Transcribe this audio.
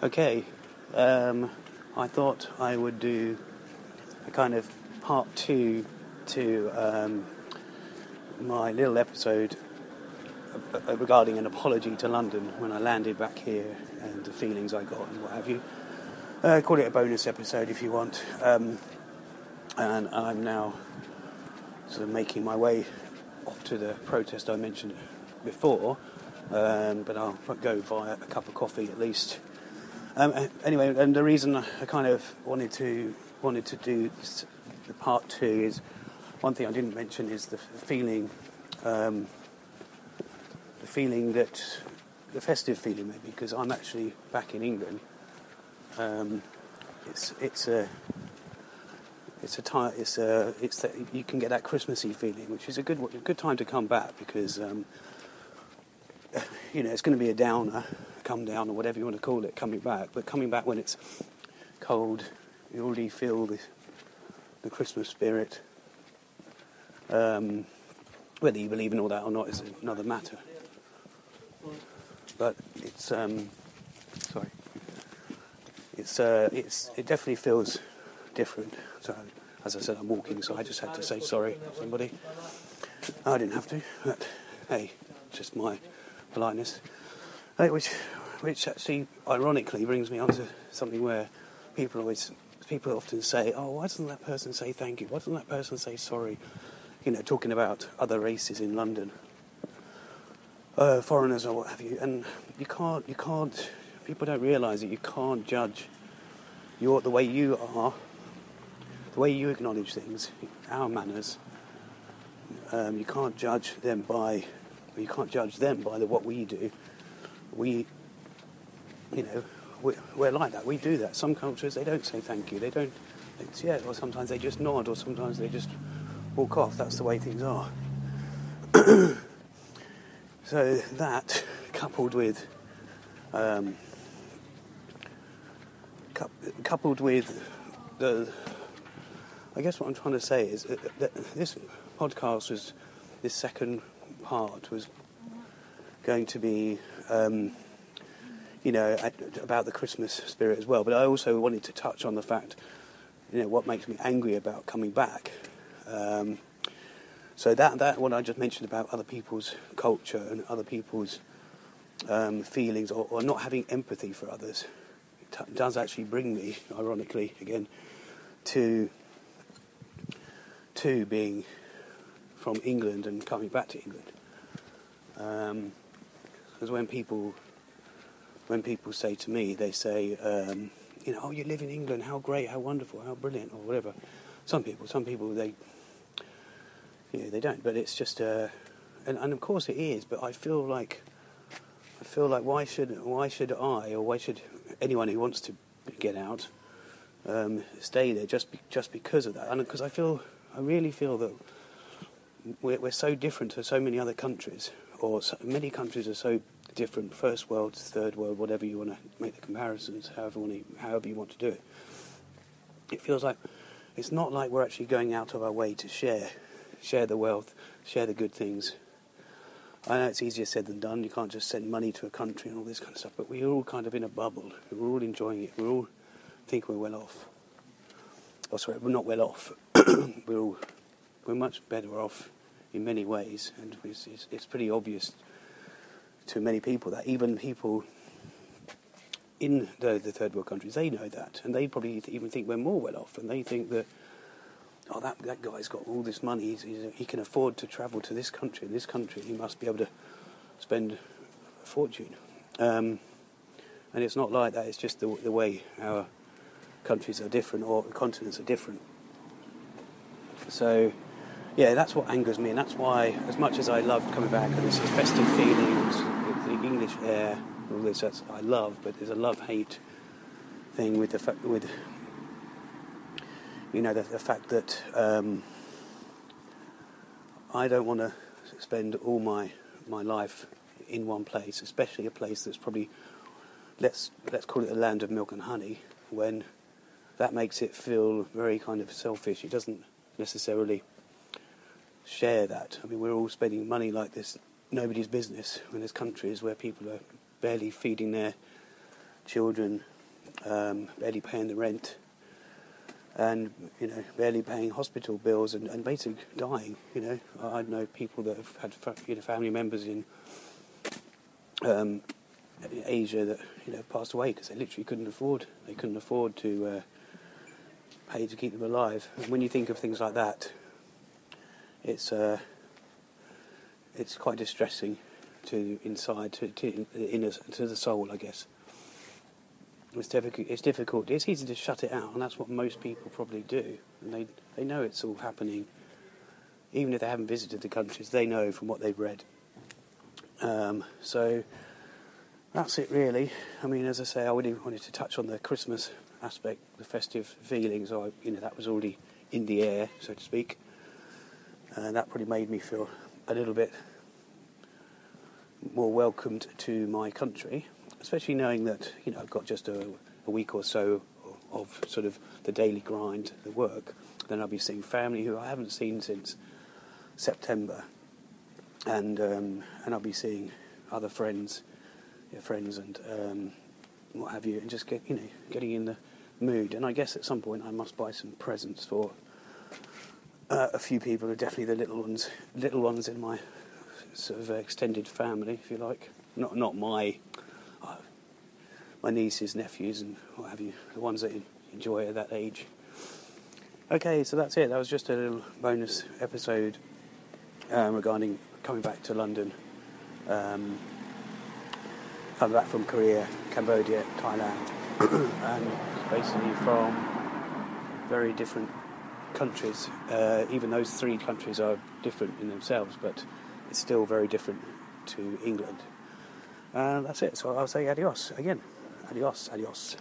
Okay, I thought I would do a kind of part 2 to my little episode regarding an apology to London when I landed back here and the feelings I got and what have you. Call it a bonus episode if you want. And I'm now sort of making my way off to the protest I mentioned before, but I'll go via a cup of coffee at least. Anyway, and the reason I kind of wanted to do this, the part 2 is one thing I didn't mention is the feeling that the festive feeling maybe, because I'm actually back in England. It's that you can get that Christmassy feeling, which is a good time to come back because it's going to be a downer, come down or whatever you want to call it, coming back. But coming back when it's cold, you already feel the Christmas spirit. Whether you believe in all that or not is another matter. But it definitely feels different. So, as I said, I'm walking, so I just had to say sorry to somebody. I didn't have to, but hey, just my politeness. Which actually, ironically, brings me on to something where people often say, "Oh, why doesn't that person say thank you? Why doesn't that person say sorry?" Talking about other races in London, foreigners or what have you. And you can't. People don't realise that you can't judge the way you are, the way you acknowledge things, our manners. You can't judge them by what we do. We're like that. We do that. Some cultures, they don't say thank you. They don't. Or sometimes they just nod, or sometimes they just walk off. That's the way things are. So that, coupled with I guess what I'm trying to say is that this podcast this second part was going to be, about the Christmas spirit as well. But I also wanted to touch on the fact, what makes me angry about coming back. So that what I just mentioned about other people's culture and other people's feelings or not having empathy for others, does actually bring me, ironically, again, to being from England and coming back to England. Because when people say to me, they say, "Oh, you live in England, how great, how wonderful, how brilliant," or whatever. Some people, they don't. But it's just, and of course it is. But I feel like why should I, or why should anyone who wants to get out stay there just because of that? And because I really feel that we're so different to so many other countries, or many countries are so different, first world, third world, whatever you want to make the comparisons, however you want to do it. It feels like it's not like we're actually going out of our way to share the wealth, share the good things. I know it's easier said than done. You can't just send money to a country and all this kind of stuff, but we're all kind of in a bubble. We're all enjoying it. We all think we're well off. Oh, sorry, we're not well off. We're much better off in many ways, and it's pretty obvious to many people that even people in the third world countries, they know that, and they probably even think we're more well off, and they think that, oh, that guy's got all this money, he can afford to travel to this country, he must be able to spend a fortune. And it's not like that, it's just the way our countries are different, or continents are different. So, yeah, that's what angers me, and that's why, as much as I love coming back, and this is festive feelings, the English air, all this, I love, but there's a love-hate thing with the fact that I don't want to spend all my life in one place, especially a place that's probably, let's call it a land of milk and honey, when that makes it feel very kind of selfish. It doesn't necessarily share that. I mean, we're all spending money like this, nobody's business, when there's countries where people are barely feeding their children barely paying the rent, and barely paying hospital bills, and basically dying. I know people that have had family members in Asia that passed away because they literally couldn't afford to pay to keep them alive. And when you think of things like that, it's quite distressing to the soul, I guess. It's difficult. It's easy to shut it out, and that's what most people probably do. And they know it's all happening, even if they haven't visited the countries. They know from what they've read. So that's it, really. I mean, as I say, I really wanted to touch on the Christmas aspect, the festive feelings. That was already in the air, so to speak, and that probably made me feel a little bit more welcomed to my country, especially knowing that I've got just a week or so of sort of the daily grind, the work. Then I'll be seeing family who I haven't seen since September, and I'll be seeing other friends and what have you, and just getting in the mood. And I guess at some point I must buy some presents for a few people, definitely the little ones in my sort of extended family, if you like. Not my nieces, nephews, and what have you, the ones that enjoy at that age. Okay, so that's it. That was just a little bonus episode regarding coming back to London, coming back from Korea, Cambodia, Thailand, and basically from very different countries. Even those three countries are different in themselves, but it's still very different to England. That's it. So I'll say adios again. Adios.